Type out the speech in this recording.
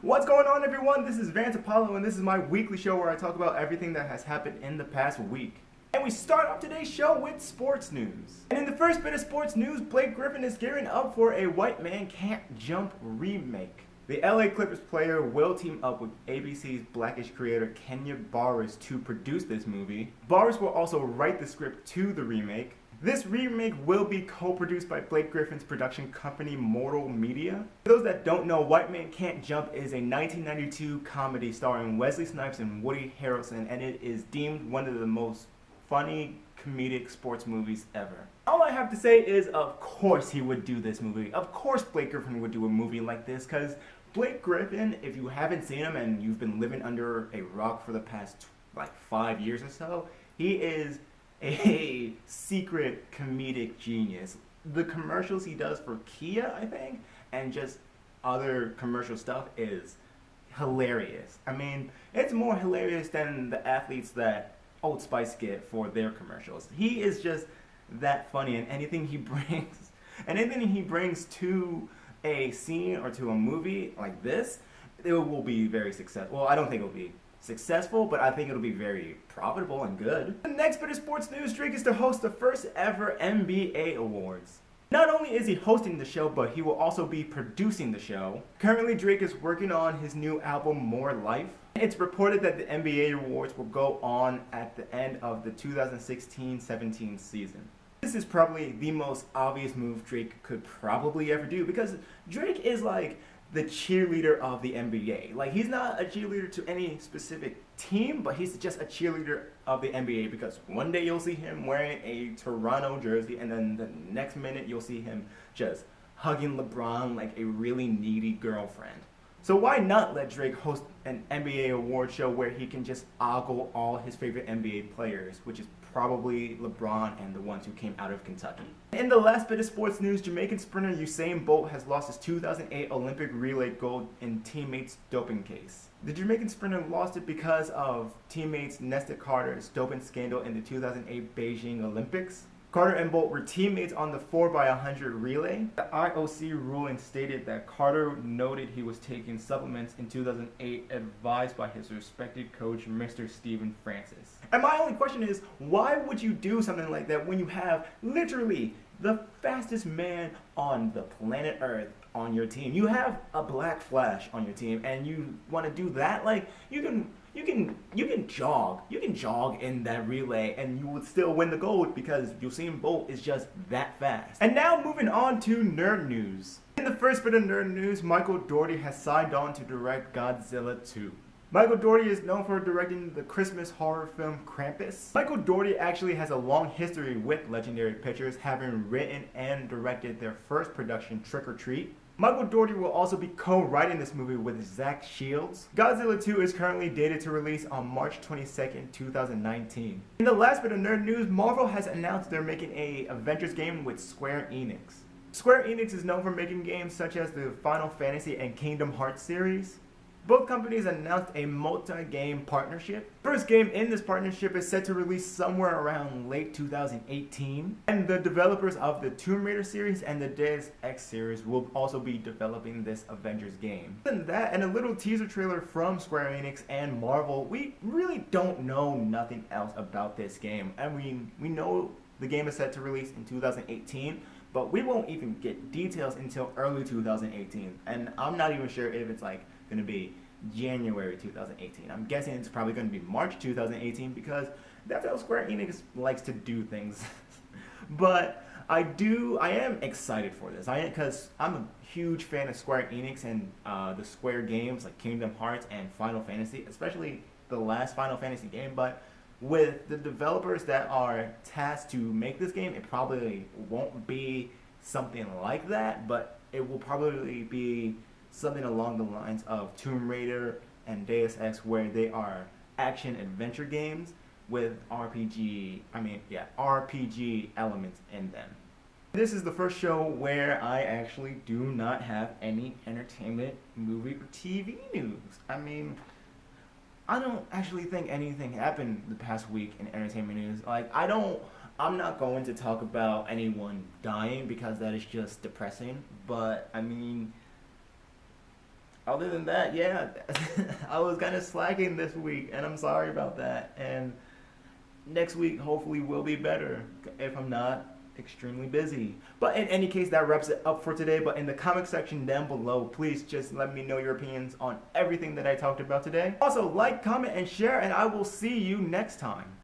What's going on, everyone? This is Vance Apollo, and this is my weekly show where I talk about everything that has happened in the past week. And we start off today's show with sports news. And in the first bit of sports news, Blake Griffin is gearing up for a White Man Can't Jump remake. The LA Clippers player will team up with ABC's Blackish creator Kenya Barris to produce this movie. Barris will also write the script to the remake. This remake will be co-produced by Blake Griffin's production company Mortal Media. For those that don't know, White Man Can't Jump is a 1992 comedy starring Wesley Snipes and Woody Harrelson, and it is deemed one of the most funny comedic sports movies ever. All I have to say is, of course he would do this movie. Of course Blake Griffin would do a movie like this, because Blake Griffin, if you haven't seen him and you've been living under a rock for the past 5 years or so, he is a secret comedic genius. The commercials he does for Kia, I think, and just other commercial stuff is hilarious. I mean, it's more hilarious than the athletes that Old Spice get for their commercials. He is just that funny, and anything he brings to a scene or to a movie like this, it will be very successful. Well, I don't think it will be successful, but I think it'll be very profitable and good. The next bit of sports news, Drake is to host the first ever NBA Awards. Not only is he hosting the show, but he will also be producing the show. Currently, Drake is working on his new album, More Life. It's reported that the NBA Awards will go on at the end of the 2016-17 season. This is probably the most obvious move Drake could probably ever do, because Drake is like the cheerleader of the NBA. Like, he's not a cheerleader to any specific team, but he's just a cheerleader of the NBA, because one day you'll see him wearing a Toronto jersey, and then the next minute you'll see him just hugging LeBron like a really needy girlfriend. So why not let Drake host an NBA award show where he can just ogle all his favorite NBA players, which is probably LeBron and the ones who came out of Kentucky. In the last bit of sports news, Jamaican sprinter Usain Bolt has lost his 2008 Olympic relay gold in teammates' doping case. The Jamaican sprinter lost it because of teammates Nesta Carter's doping scandal in the 2008 Beijing Olympics. Carter and Bolt were teammates on the 4x100 relay. The IOC ruling stated that Carter noted he was taking supplements in 2008 advised by his respected coach, Mr. Stephen Francis. And my only question is, why would you do something like that when you have literally the fastest man on the planet Earth on your team? You have a Black Flash on your team, and you want to do that? Like, you can jog in that relay and you would still win the gold, because Usain Bolt is just that fast. And now moving on to nerd news. In the first bit of nerd news, Michael Dougherty has signed on to direct Godzilla 2. Michael Dougherty is known for directing the Christmas horror film Krampus. Michael Dougherty actually has a long history with Legendary Pictures, having written and directed their first production, Trick or Treat. Michael Dougherty will also be co-writing this movie with Zach Shields. Godzilla 2 is currently dated to release on March 22nd, 2019. In the last bit of nerd news, Marvel has announced they're making an Avengers game with Square Enix. Square Enix is known for making games such as the Final Fantasy and Kingdom Hearts series. Both companies announced a multi-game partnership. First game in this partnership is set to release somewhere around late 2018. And the developers of the Tomb Raider series and the Deus Ex series will also be developing this Avengers game. Other than that, and a little teaser trailer from Square Enix and Marvel, we really don't know nothing else about this game. I mean, we know the game is set to release in 2018, but we won't even get details until early 2018. And I'm not even sure if it's like going to be January 2018. I'm guessing it's probably going to be March 2018, because that's how Square Enix likes to do things. But I am excited for this. Because I'm a huge fan of Square Enix and the Square games like Kingdom Hearts and Final Fantasy, especially the last Final Fantasy game. But with the developers that are tasked to make this game, it probably won't be something like that, but it will probably be something along the lines of Tomb Raider and Deus Ex, where they are action-adventure games with RPG elements in them. This is the first show where I actually do not have any entertainment, movie, or TV news. I mean, I don't actually think anything happened the past week in entertainment news. I'm not going to talk about anyone dying, because that is just depressing, but I mean, Other than that, yeah, I was kind of slacking this week, and I'm sorry about that. And next week, hopefully, will be better if I'm not extremely busy. But in any case, that wraps it up for today. But in the comment section down below, please just let me know your opinions on everything that I talked about today. Also, like, comment, and share, and I will see you next time.